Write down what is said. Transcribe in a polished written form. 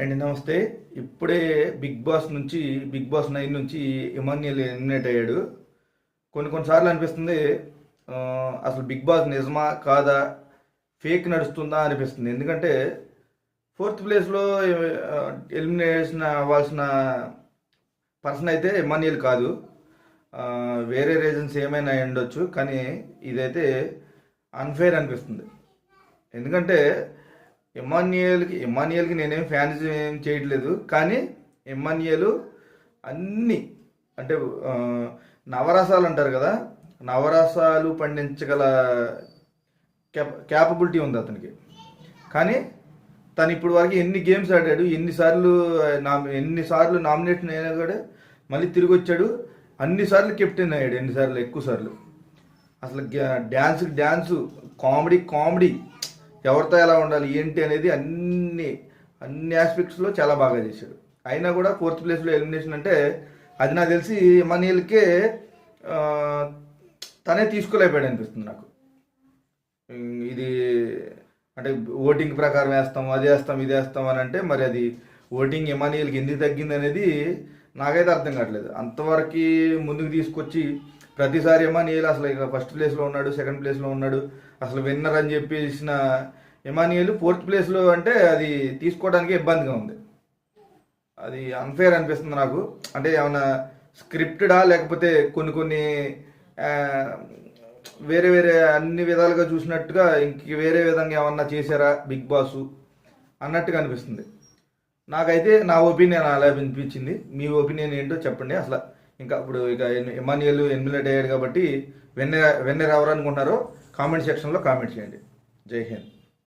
And నమస్తే. ఇప్పుడే big boss 9 నుంచి ఇమాన్యుయల్ ఎలిమినేట్ అయ్యాడు. కొన్నిసార్లు అనిపిస్తుంది అసలు బిగ్ బాస్ నిజమా కాదా, ఫేక్ నడుస్తుందా అనిపిస్తుంది. ఎందుకంటే ఫోర్త్ ప్లేస్లో ఎలిమినేషన్ అవ్వాల్సిన పర్సన్ అయితే ఇమాన్యుయల్ కాదు. వేరే రీజన్స్ ఏమైనా అయి ఉండొచ్చు, కానీ ఇదైతే అన్ఫేర్ అనిపిస్తుంది. ఎందుకంటే ఇమాన్యుయల్కి నేనేం ఫ్యాన్స్ ఏం చేయట్లేదు, కానీ ఇమాన్యుయల్ అన్ని అంటే నవరసాలు అంటారు కదా, నవరసాలు పండించగల క్యాపబిలిటీ ఉంది అతనికి. కానీ తను ఇప్పుడు వరకు ఎన్ని గేమ్స్ ఆడాడు, ఎన్నిసార్లు నామినేషన్ అయినా కూడా మళ్ళీ తిరిగి వచ్చాడు. అన్నిసార్లు కెప్టెన్ అయ్యాడు, ఎక్కువ సార్లు. అసలు డ్యాన్స్ కామెడీ ఎవరితో ఎలా ఉండాలి ఏంటి అనేది అన్ని ఆస్పెక్ట్స్లో చాలా బాగా చేశాడు. అయినా కూడా ఫోర్త్ ప్లేస్లో ఎలిమినేషన్ అంటే అది నాకు తెలిసి ఇమాన్యుయల్కే తనే తీసుకోలేకపోయాడు అనిపిస్తుంది నాకు. ఇది అంటే ఓటింగ్ ప్రకారం వేస్తాం, అది వేస్తాం, ఇది వేస్తాం అని అంటే మరి అది ఓటింగ్ ఇమాన్యుయల్కి ఎందుకు తగ్గింది అనేది నాకైతే అర్థం కావట్లేదు. అంతవరకు ముందుకు తీసుకొచ్చి ప్రతిసారి ఇమాన్యుయల్ అసలు ఇక ఫస్ట్ ప్లేస్లో ఉన్నాడు, సెకండ్ ప్లేస్లో ఉన్నాడు, అసలు విన్నర్ అని చెప్పేసిన ఇమాన్యుయల్ ఫోర్త్ ప్లేస్లో అంటే అది తీసుకోవడానికి ఇబ్బందిగా ఉంది. అది అన్ఫేర్ అనిపిస్తుంది నాకు. అంటే ఏమైనా స్క్రిప్టెడా, లేకపోతే కొన్ని వేరే అన్ని విధాలుగా చూసినట్టుగా ఇంక వేరే విధంగా ఏమన్నా చేశారా బిగ్ బాస్ అన్నట్టుగా అనిపిస్తుంది. నాకైతే నా ఒపీనియన్ అలా అనిపించింది. మీ ఒపీనియన్ ఏంటో చెప్పండి. అసలు ఇక ఇమాన్యుయల్ ఎలిమినేట్ అయ్యాడు కాబట్టి విన్నర్ ఎవరు అనుకుంటున్నారో కామెంట్ సెక్షన్లో కామెంట్ చేయండి. జై హింద్.